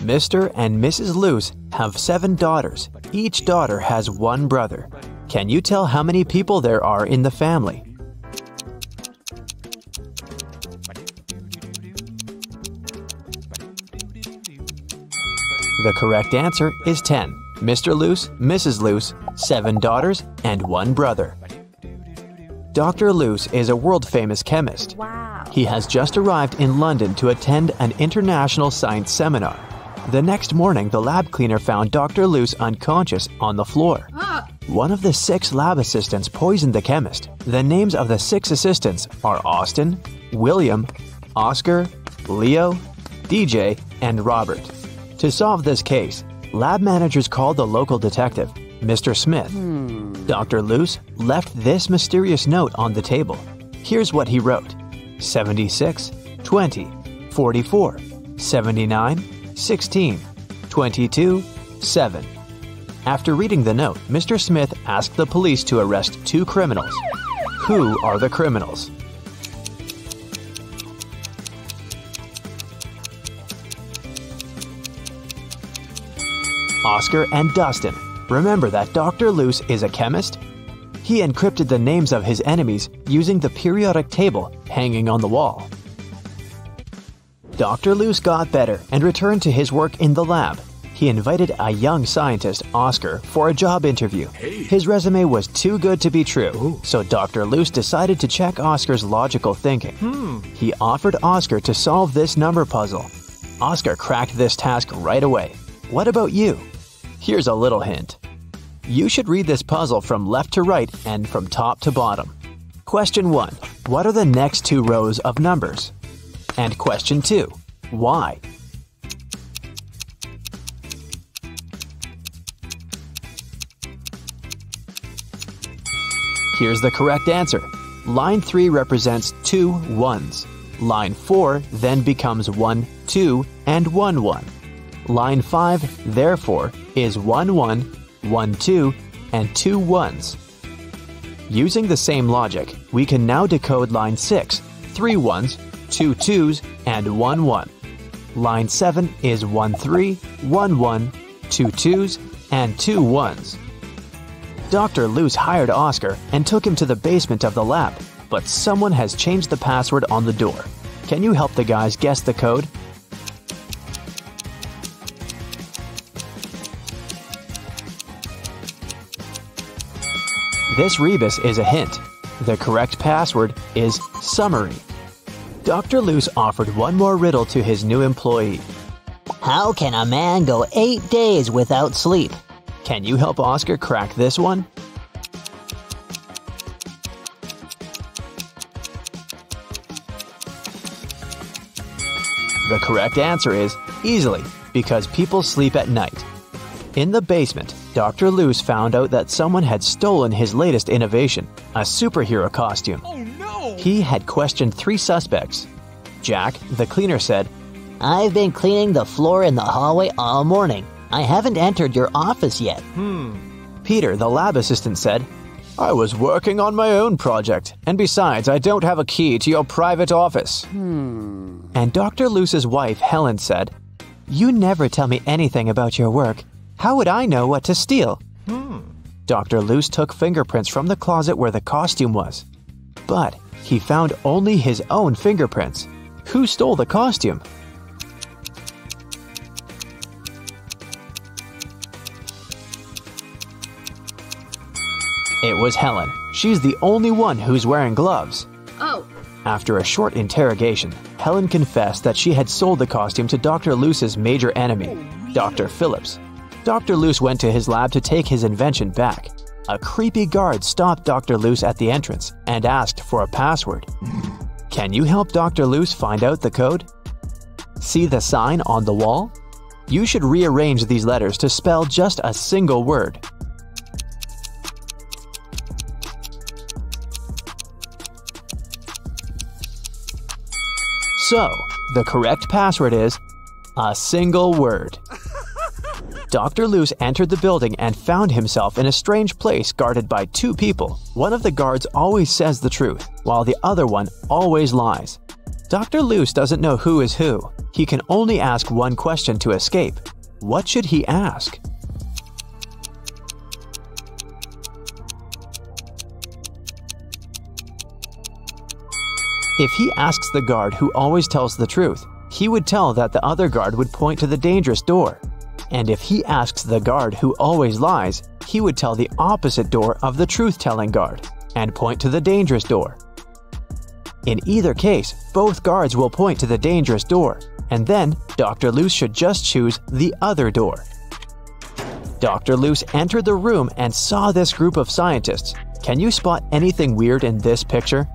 Mr. and Mrs. Luce have 7 daughters. Each daughter has 1 brother. Can you tell how many people there are in the family? The correct answer is 10. Mr. Luce, Mrs. Luce, 7 daughters, and 1 brother. Dr. Luce is a world-famous chemist. Wow. He has just arrived in London to attend an international science seminar. The next morning, the lab cleaner found Dr. Luce unconscious on the floor. One of the 6 lab assistants poisoned the chemist. The names of the 6 assistants are Austin, William, Oscar, Leo, DJ, and Robert. To solve this case, lab managers called the local detective, Mr. Smith. Dr. Luce left this mysterious note on the table. Here's what he wrote: 76, 20, 44, 79, 16, 22, 7. After reading the note, Mr. Smith asked the police to arrest 2 criminals. Who are the criminals? Oscar and Dustin. Remember that Dr. Luce is a chemist? He encrypted the names of his enemies using the periodic table hanging on the wall. Dr. Luce got better and returned to his work in the lab. He invited a young scientist, Oscar, for a job interview. His resume was too good to be true, so Dr. Luce decided to check Oscar's logical thinking. He offered Oscar to solve this number puzzle. Oscar cracked this task right away. What about you? Here's a little hint. You should read this puzzle from left to right and from top to bottom. Question 1. What are the next 2 rows of numbers? And question 2. Why? Here's the correct answer. Line 3 represents 2 1s. Line 4 then becomes 1 2 and 1 1. Line 5, therefore, is 1 1, 1 2, and 2 1s. Using the same logic, we can now decode line 6, 3 1s, 2 2s, and 1 1. Line 7 is 1 3, 1 1, 2 2s, and 2 1s. Dr. Luce hired Oscar and took him to the basement of the lab, but someone has changed the password on the door. Can you help the guys guess the code? This rebus is a hint. The correct password is summary. Dr. Luce offered one more riddle to his new employee. How can a man go 8 days without sleep? Can you help Oscar crack this one? The correct answer is easily, because people sleep at night. In the basement, Dr. Luce found out that someone had stolen his latest innovation, a superhero costume. Oh no! He had questioned 3 suspects. Jack, the cleaner, said, I've been cleaning the floor in the hallway all morning. I haven't entered your office yet. Peter, the lab assistant, said, I was working on my own project, and besides, I don't have a key to your private office. And Dr. Luce's wife, Helen, said, You never tell me anything about your work. How would I know what to steal? Dr. Luce took fingerprints from the closet where the costume was. But he found only his own fingerprints. Who stole the costume? It was Helen. She's the only one who's wearing gloves. Oh. After a short interrogation, Helen confessed that she had sold the costume to Dr. Luce's major enemy, Dr. Phillips. Dr. Luce went to his lab to take his invention back. A creepy guard stopped Dr. Luce at the entrance and asked for a password. Can you help Dr. Luce find out the code? See the sign on the wall? You should rearrange these letters to spell just a single word. So, the correct password is a single word. Dr. Luce entered the building and found himself in a strange place guarded by 2 people. One of the guards always says the truth, while the other one always lies. Dr. Loose doesn't know who is who. He can only ask one question to escape. What should he ask? If he asks the guard who always tells the truth, he would tell that the other guard would point to the dangerous door. And if he asks the guard who always lies, he would tell the opposite door of the truth-telling guard and point to the dangerous door. In either case, both guards will point to the dangerous door, and then Dr. Loose should just choose the other door. Dr. Loose entered the room and saw this group of scientists. Can you spot anything weird in this picture?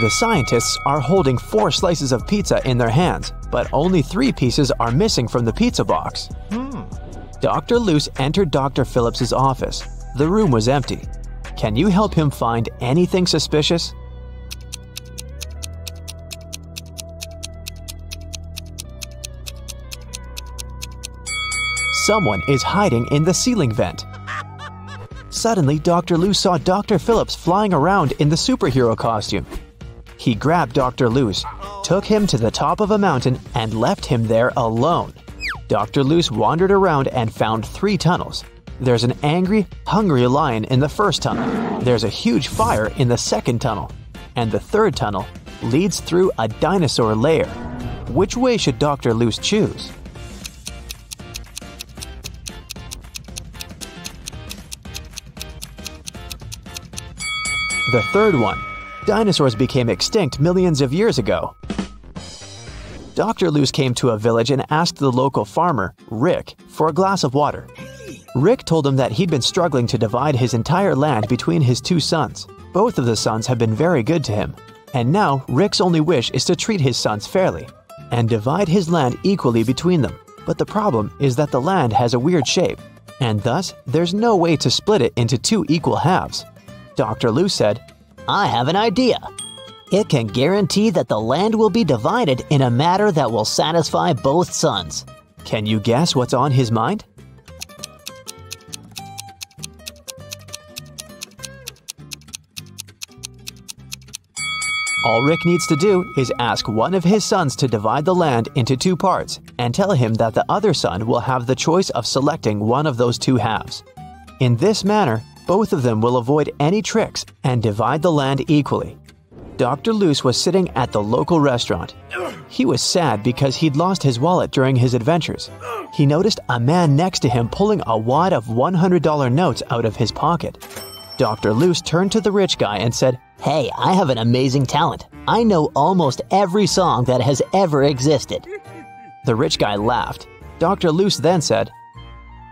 The scientists are holding 4 slices of pizza in their hands, but only 3 pieces are missing from the pizza box. Dr. Loose entered Dr. Phillips's office. The room was empty. Can you help him find anything suspicious? Someone is hiding in the ceiling vent. Suddenly, Dr. Loose saw Dr. Phillips flying around in the superhero costume. He grabbed Dr. Loose, took him to the top of a mountain, and left him there alone. Dr. Loose wandered around and found 3 tunnels. There's an angry, hungry lion in the first tunnel. There's a huge fire in the second tunnel. And the third tunnel leads through a dinosaur lair. Which way should Dr. Loose choose? The third one. Dinosaurs became extinct millions of years ago. Dr. Loose came to a village and asked the local farmer, Rick, for a glass of water. Rick told him that he'd been struggling to divide his entire land between his 2 sons. Both of the sons have been very good to him, and now Rick's only wish is to treat his sons fairly and divide his land equally between them. But the problem is that the land has a weird shape, and thus there's no way to split it into 2 equal halves. Dr. Loose said, I have an idea. It can guarantee that the land will be divided in a manner that will satisfy both sons. Can you guess what's on his mind? All Rick needs to do is ask one of his sons to divide the land into 2 parts and tell him that the other son will have the choice of selecting one of those 2 halves. In this manner, both of them will avoid any tricks and divide the land equally. Dr. Loose was sitting at the local restaurant. He was sad because he'd lost his wallet during his adventures. He noticed a man next to him pulling a wad of $100 notes out of his pocket. Dr. Loose turned to the rich guy and said, Hey, I have an amazing talent. I know almost every song that has ever existed. The rich guy laughed. Dr. Loose then said,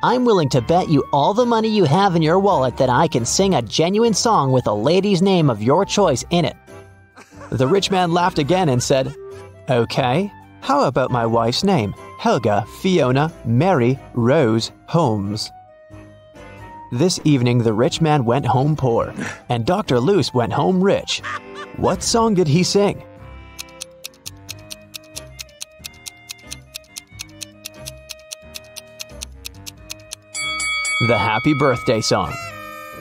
I'm willing to bet you all the money you have in your wallet that I can sing a genuine song with a lady's name of your choice in it. The rich man laughed again and said, Okay, how about my wife's name? Helga Fiona Mary Rose Holmes. This evening the rich man went home poor, and Dr. Loose went home rich. What song did he sing? The Happy Birthday Song.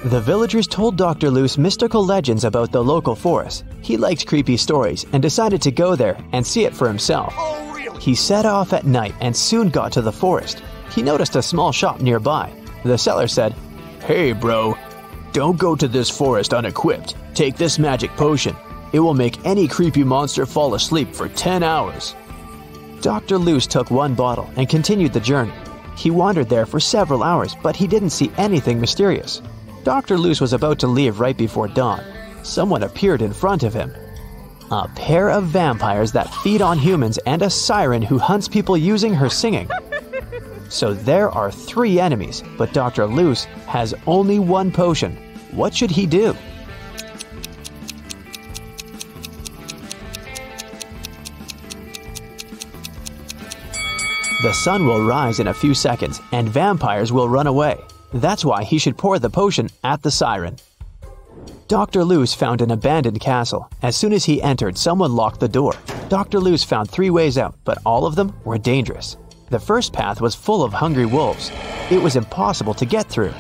The villagers told Dr. Loose mystical legends about the local forest. He liked creepy stories and decided to go there and see it for himself. He set off at night and soon got to the forest. He noticed a small shop nearby. The seller said, Hey bro, don't go to this forest unequipped. Take this magic potion. It will make any creepy monster fall asleep for 10 hours. Dr. Loose took 1 bottle and continued the journey. He wandered there for several hours, but he didn't see anything mysterious. Dr. Loose was about to leave right before dawn. Someone appeared in front of him. A pair of vampires that feed on humans and a siren who hunts people using her singing. So there are 3 enemies, but Dr. Loose has only 1 potion. What should he do? The sun will rise in a few seconds, and vampires will run away. That's why he should pour the potion at the siren. Dr. Loose found an abandoned castle. As soon as he entered, someone locked the door. Dr. Loose found 3 ways out, but all of them were dangerous. The first path was full of hungry wolves. It was impossible to get through.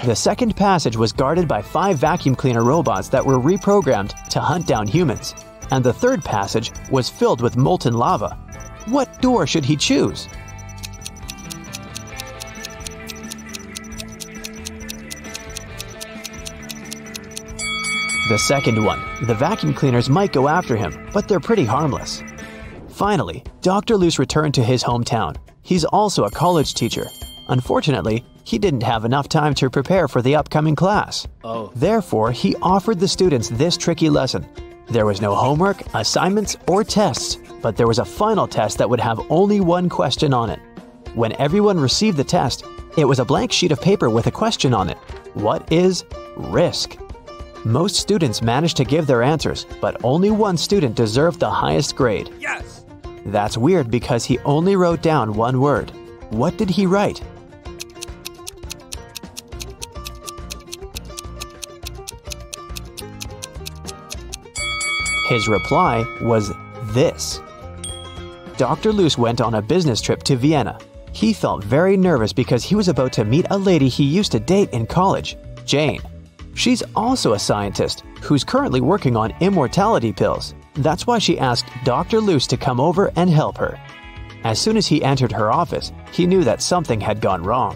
The second passage was guarded by 5 vacuum cleaner robots that were reprogrammed to hunt down humans. And the third passage was filled with molten lava. What door should he choose? The second one. The vacuum cleaners might go after him, but they're pretty harmless. Finally, Dr. Luce returned to his hometown. He's also a college teacher. Unfortunately, he didn't have enough time to prepare for the upcoming class. Therefore, he offered the students this tricky lesson. There was no homework, assignments, or tests, but there was a final test that would have only one question on it. When everyone received the test, it was a blank sheet of paper with a question on it. What is risk? Most students managed to give their answers, but only one student deserved the highest grade. Yes! That's weird because he only wrote down one word. What did he write? His reply was this. Dr. Luce went on a business trip to Vienna. He felt very nervous because he was about to meet a lady he used to date in college, Jane. She's also a scientist who's currently working on immortality pills. That's why she asked Dr. Luce to come over and help her. As soon as he entered her office, he knew that something had gone wrong.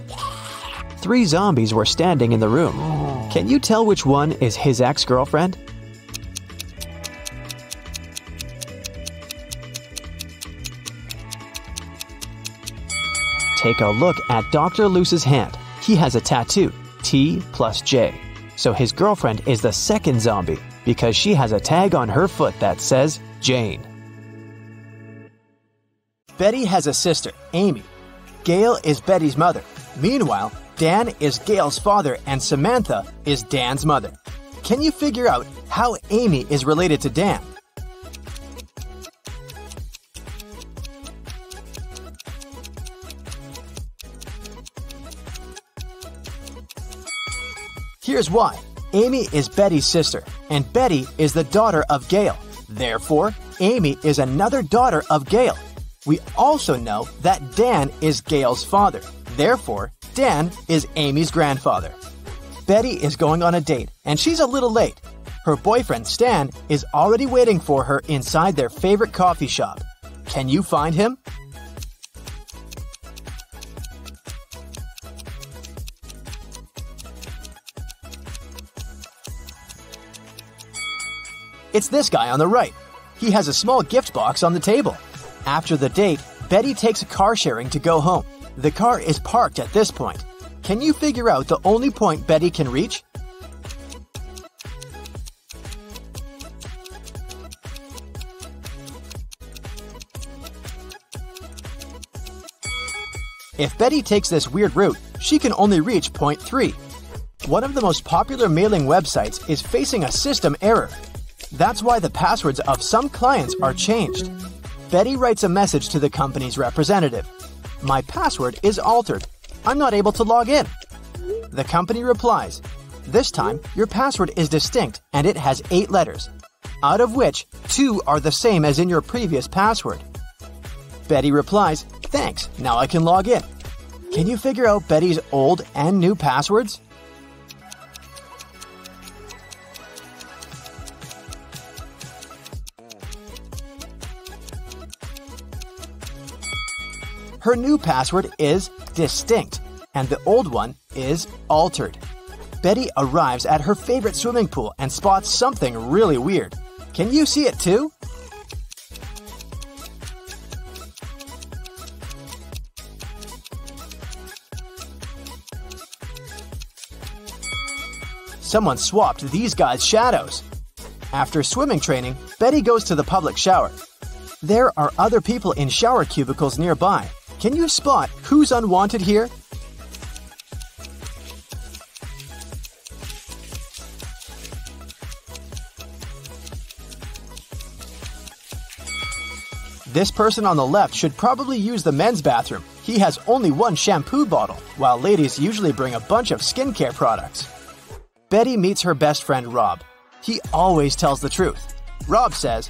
3 zombies were standing in the room. Can you tell which one is his ex-girlfriend? Take a look at Dr. Luce's hand. He has a tattoo, T plus J. So his girlfriend is the second zombie because she has a tag on her foot that says Jane. Betty has a sister, Amy. Gail is Betty's mother. Meanwhile, Dan is Gail's father and Samantha is Dan's mother. Can you figure out how Amy is related to Dan? Here's why. Amy is Betty's sister, and Betty is the daughter of Gail. Therefore, Amy is another daughter of Gail. We also know that Dan is Gail's father. Therefore, Dan is Amy's grandfather. Betty is going on a date, and she's a little late. Her boyfriend, Stan, is already waiting for her inside their favorite coffee shop. Can you find him? It's this guy on the right. He has a small gift box on the table. After the date, Betty takes a car sharing to go home. The car is parked at this point. Can you figure out the only point Betty can reach? If Betty takes this weird route, she can only reach point 3. One of the most popular mailing websites is facing a system error. That's why the passwords of some clients are changed. Betty writes a message to the company's representative. My password is altered. I'm not able to log in. The company replies, this time your password is distinct and it has 8 letters, out of which 2 are the same as in your previous password. Betty replies, thanks, now I can log in. Can you figure out Betty's old and new passwords? Her new password is distinct, and the old one is altered. Betty arrives at her favorite swimming pool and spots something really weird. Can you see it too? Someone swapped these guys' shadows. After swimming training, Betty goes to the public shower. There are other people in shower cubicles nearby. Can you spot who's unwanted here? This person on the left should probably use the men's bathroom. He has only one shampoo bottle, while ladies usually bring a bunch of skincare products. Betty meets her best friend Rob. He always tells the truth. Rob says,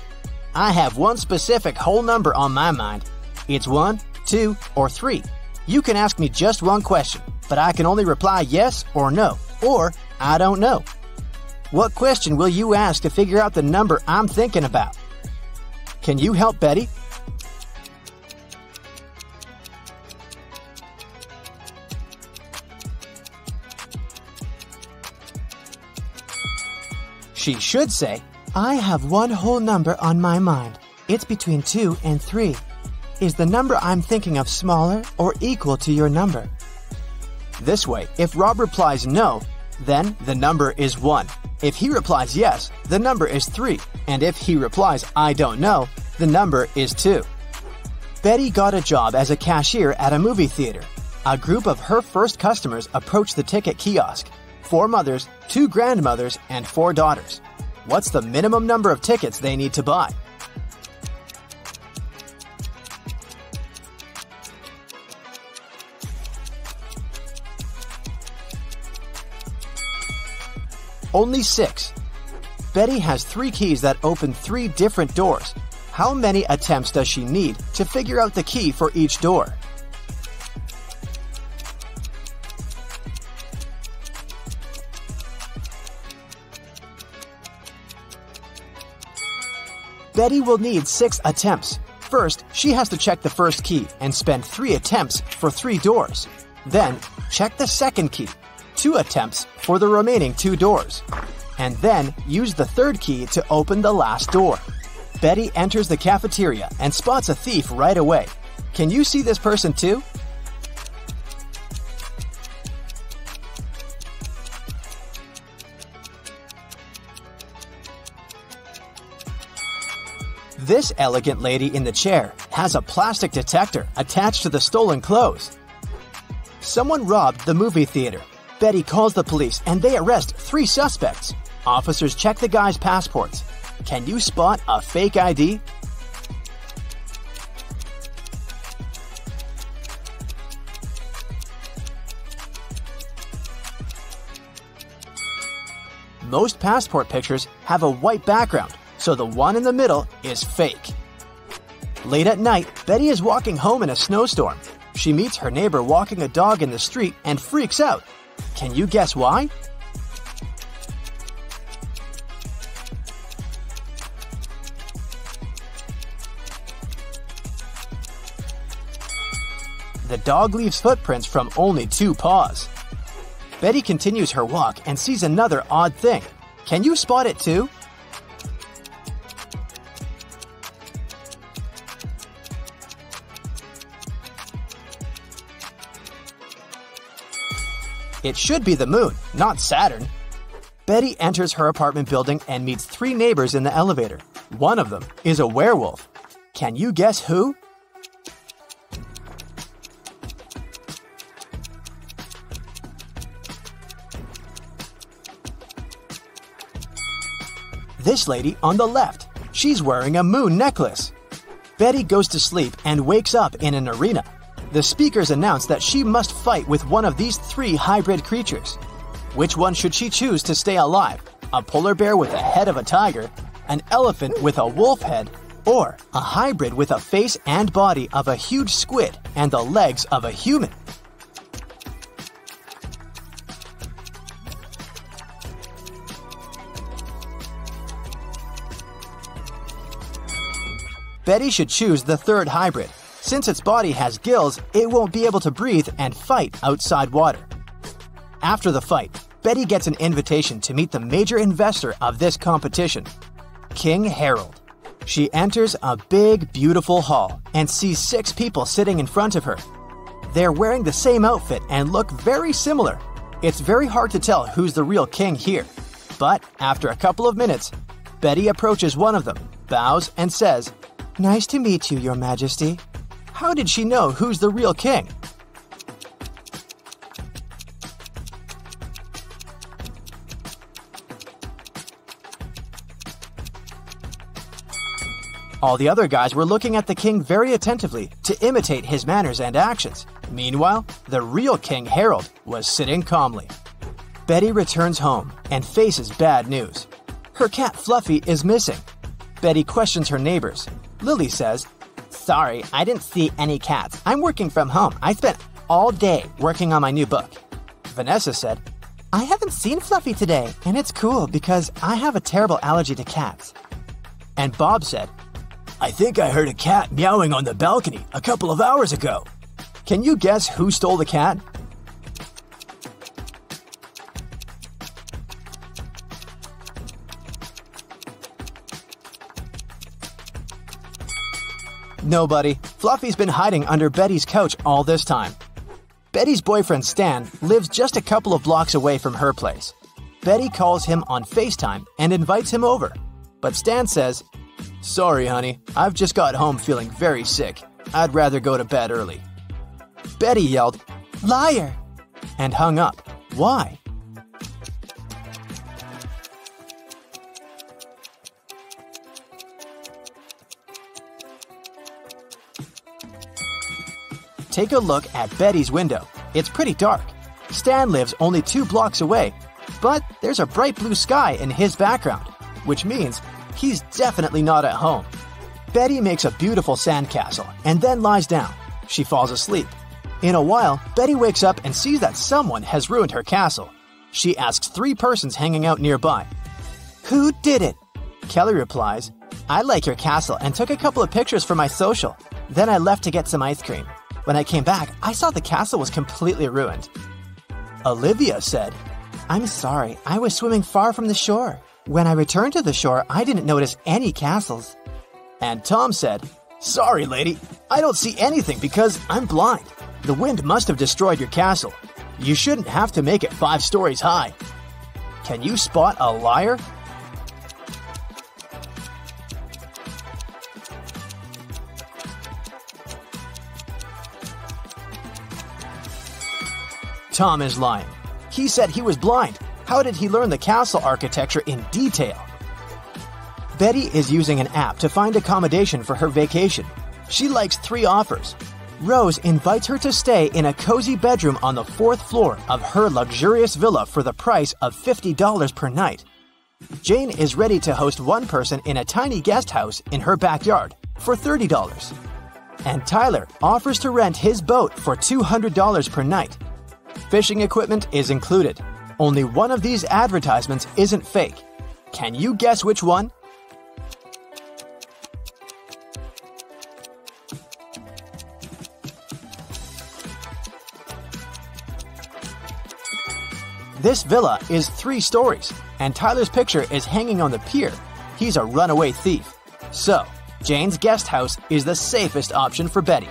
I have one specific whole number on my mind. It's 1, 2, or 3. You can ask me just one question. but I can only reply yes or no, or I don't know. What question will you ask to figure out the number I'm thinking about? Can you help Betty? She should say, I have one whole number on my mind. It's between 2 and 3. Is the number I'm thinking of smaller or equal to your number? This way, if Rob replies no, then the number is 1. If he replies yes, the number is 3. And if he replies I don't know, the number is 2. Betty got a job as a cashier at a movie theater. A group of her first customers approached the ticket kiosk. 4 mothers, 2 grandmothers, and 4 daughters. What's the minimum number of tickets they need to buy? Only 6. Betty has 3 keys that open 3 different doors. How many attempts does she need to figure out the key for each door? Betty will need 6 attempts. First, she has to check the first key and spend 3 attempts for 3 doors. Then, check the second key, 2 attempts for the remaining 2 doors. And then, use the third key to open the last door. Betty enters the cafeteria and spots a thief right away. Can you see this person too? This elegant lady in the chair has a plastic detector attached to the stolen clothes. Someone robbed the movie theater. Betty calls the police and they arrest 3 suspects. Officers check the guy's passports. Can you spot a fake ID? Most passport pictures have a white background, so the one in the middle is fake. Late at night, Betty is walking home in a snowstorm. She meets her neighbor walking a dog in the street and freaks out. Can you guess why? The dog leaves footprints from only 2 paws. Betty continues her walk and sees another odd thing. Can you spot it too? It should be the moon, not Saturn. Betty enters her apartment building and meets 3 neighbors in the elevator. One of them is a werewolf. Can you guess who? This lady on the left. She's wearing a moon necklace. Betty goes to sleep and wakes up in an arena. The speakers announce that she must fight with one of these 3 hybrid creatures. Which one should she choose to stay alive? A polar bear with a head of a tiger, an elephant with a wolf head, or a hybrid with a face and body of a huge squid and the legs of a human? Betty should choose the 3rd hybrid. Since its body has gills, it won't be able to breathe and fight outside water. After the fight, Betty gets an invitation to meet the major investor of this competition, King Harold. She enters a big, beautiful hall and sees 6 people sitting in front of her. They're wearing the same outfit and look very similar. It's very hard to tell who's the real king here. But after a couple of minutes, Betty approaches one of them, bows, and says, "Nice to meet you, Your Majesty." How did she know who's the real king? All the other guys were looking at the king very attentively to imitate his manners and actions. Meanwhile, the real King Harold was sitting calmly. Betty returns home and faces bad news. Her cat Fluffy is missing. Betty questions her neighbors. Lily says, "Sorry, I didn't see any cats. I'm working from home. I spent all day working on my new book. Vanessa said, I haven't seen Fluffy today, and it's cool because I have a terrible allergy to cats. And Bob said, I think I heard a cat meowing on the balcony a couple of hours ago. Can you guess who stole the cat? Nobody. Fluffy's been hiding under Betty's couch all this time. Betty's boyfriend Stan lives just a couple of blocks away from her place. Betty calls him on FaceTime and invites him over. But Stan says, Sorry, honey, I've just got home feeling very sick. I'd rather go to bed early. Betty yelled, Liar! And hung up. Why? Take a look at Betty's window. It's pretty dark. Stan lives only 2 blocks away, but there's a bright blue sky in his background, which means he's definitely not at home. Betty makes a beautiful sandcastle and then lies down. She falls asleep. In a while, Betty wakes up and sees that someone has ruined her castle. She asks 3 persons hanging out nearby, Who did it? Kelly replies, I like your castle and took a couple of pictures for my social. Then I left to get some ice cream. When I came back, I saw the castle was completely ruined. Olivia said, I'm sorry, I was swimming far from the shore. When I returned to the shore, I didn't notice any castles. And Tom said, Sorry, lady, I don't see anything because I'm blind. The wind must have destroyed your castle. You shouldn't have to make it 5 stories high. Can you spot a liar? Tom is lying. He said he was blind. How did he learn the castle architecture in detail? Betty is using an app to find accommodation for her vacation. She likes 3 offers. Rose invites her to stay in a cozy bedroom on the 4th floor of her luxurious villa for the price of $50 per night. Jane is ready to host 1 person in a tiny guest house in her backyard for $30. And Tyler offers to rent his boat for $200 per night. Fishing equipment is included. Only one of these advertisements isn't fake. Can you guess which one? This villa is 3 stories, and Tyler's picture is hanging on the pier. He's a runaway thief. So, Jane's guest house is the safest option for Betty.